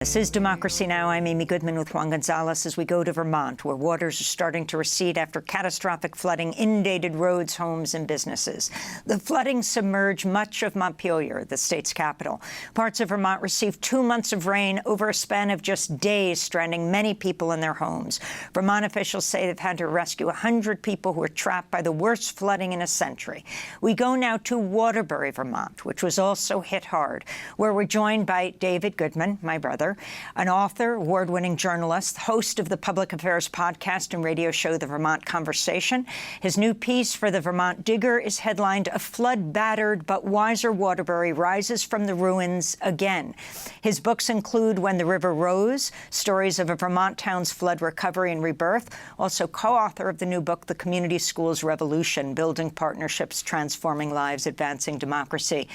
This is Democracy Now! I'm Amy Goodman with Juan Gonzalez as we go to Vermont, where waters are starting to recede after catastrophic flooding inundated roads, homes, and businesses. The flooding submerged much of Montpelier, the state's capital. Parts of Vermont received 2 months of rain over a span of just days, stranding many people in their homes. Vermont officials say they've had to rescue 100 people who were trapped by the worst flooding in a century. We go now to Waterbury, Vermont, which was also hit hard, where we're joined by David Goodman, my brother, an author, award-winning journalist, host of the public affairs podcast and radio show, The Vermont Conversation. His new piece for the Vermont Digger is headlined, "A Flood-Battered but Wiser Waterbury Rises from the Ruins Again." His books include When the River Rose, stories of a Vermont town's flood recovery and rebirth, also co-author of the new book, The Community Schools Revolution, Building Partnerships, Transforming Lives, Advancing Democracy.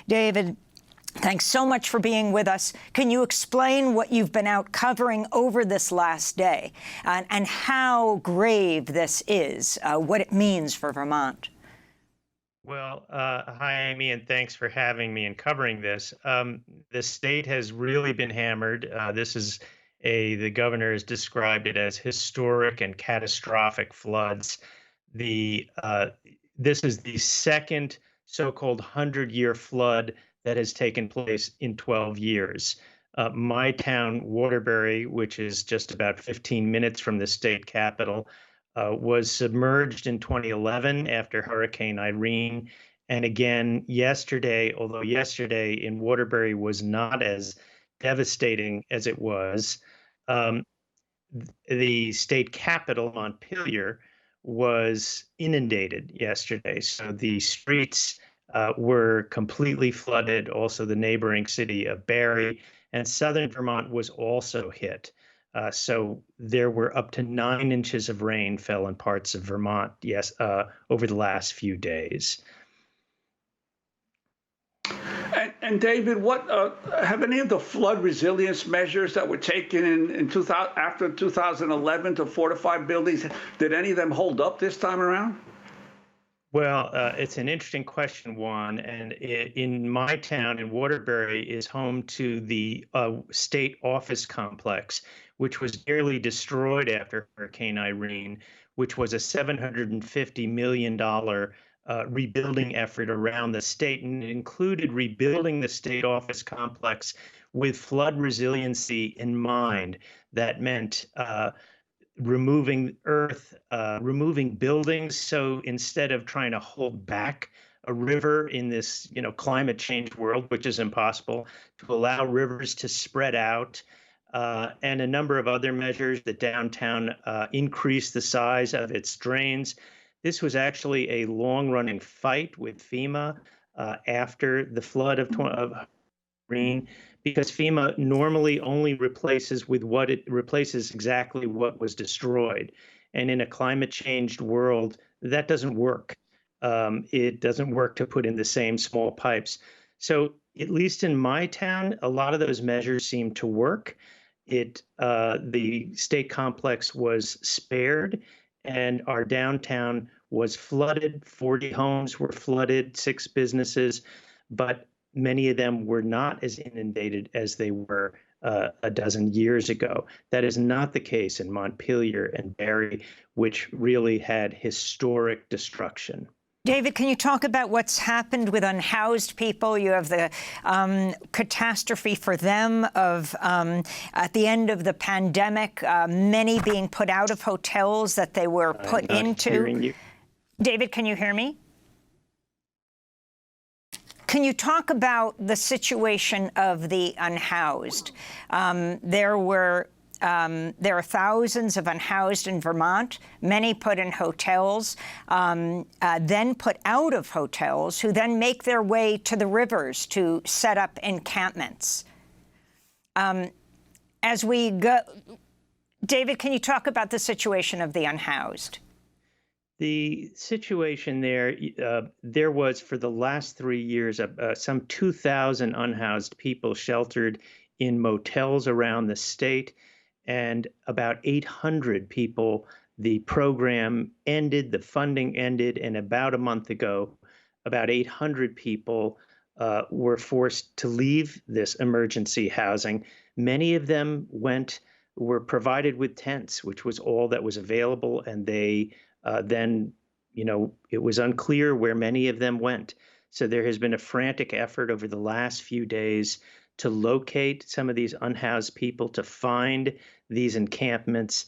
David, thanks so much for being with us. Can you explain what you've been out covering over this last day and how grave this is, what it means for Vermont? Well, hi, Amy, and thanks for having me and covering this. The state has really been hammered. The governor has described it as historic and catastrophic floods. This is the second so-called 100-year flood that has taken place in 12 years. My town, Waterbury, which is just about 15 minutes from the state capital, was submerged in 2011 after Hurricane Irene. And again, yesterday, although yesterday in Waterbury was not as devastating as it was, the state capital, Montpelier, was inundated yesterday. So the streets were completely flooded. Also, the neighboring city of Barry and southern Vermont was also hit. So there were up to 9 inches of rain fell in parts of Vermont, over the last few days. And David, what have any of the flood resilience measures that were taken after 2011 to fortify buildings, did any of them hold up this time around? Well, it's an interesting question, Juan. And in my town, in Waterbury, is home to the state office complex, which was nearly destroyed after Hurricane Irene, which was a $750 million rebuilding effort around the state, and it included rebuilding the state office complex with flood resiliency in mind. That meant removing earth, removing buildings. So instead of trying to hold back a river in this, climate change world, which is impossible, to allow rivers to spread out, and a number of other measures. The downtown increased the size of its drains. This was actually a long-running fight with FEMA after the flood of Irene, because FEMA normally only replaces exactly what was destroyed. And in a climate changed world, that doesn't work. It doesn't work to put in the same small pipes. So at least in my town, a lot of those measures seem to work. The state complex was spared, and our downtown was flooded. 40 homes were flooded, 6 businesses, but many of them were not as inundated as they were a dozen years ago. That is not the case in Montpelier and Barry, which really had historic destruction. David, can you talk about what's happened with unhoused people? You have the catastrophe for them of at the end of the pandemic, many being put out of hotels that they were put into. Hearing you. David, can you hear me? Can you talk about the situation of the unhoused? There are thousands of unhoused in Vermont, many put in hotels, then put out of hotels, who then make their way to the rivers to set up encampments. As we go, David, can you talk about the situation of the unhoused? The situation there was for the last 3 years, some 2,000 unhoused people sheltered in motels around the state, and about 800 people. The program ended, the funding ended, and about a month ago, about 800 people were forced to leave this emergency housing. Many of them were provided with tents, which was all that was available, and they then, it was unclear where many of them went. So there has been a frantic effort over the last few days to locate some of these unhoused people, to find these encampments.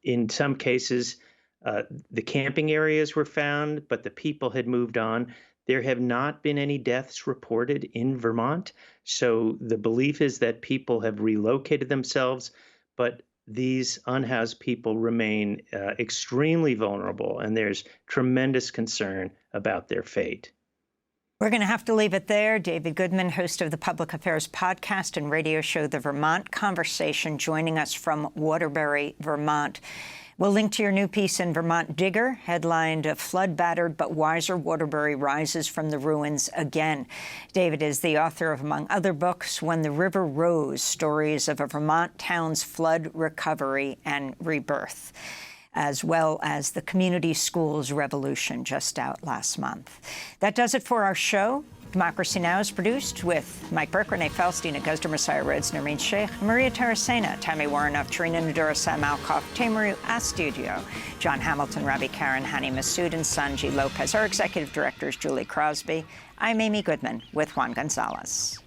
In some cases, the camping areas were found, but the people had moved on. There have not been any deaths reported in Vermont. So the belief is that people have relocated themselves, but these unhoused people remain extremely vulnerable, and there's tremendous concern about their fate. We're going to have to leave it there. David Goodman, host of the public affairs podcast and radio show The Vermont Conversation, joining us from Waterbury, Vermont. We'll link to your new piece in Vermont Digger, headlined "Flood-Battered but Wiser Waterbury Rises from the Ruins Again." David is the author of, among other books, When the River Rose, Stories of a Vermont Town's Flood Recovery and Rebirth, as well as The Community Schools Revolution, just out last month. That does it for our show. Democracy Now! Is produced with Mike Burke, Renee Felstein, Guzder Messiah Rhodes, Nermeen Sheikh, Maria Tarasena, Tammy Warrenoff, Tarina Nadura, Sam Alcoff, Tamaru Astudio, John Hamilton, Ravi Karen, Hani Massoud, and Sanji Lopez. Our executive director is Julie Crosby. I'm Amy Goodman with Juan Gonzalez.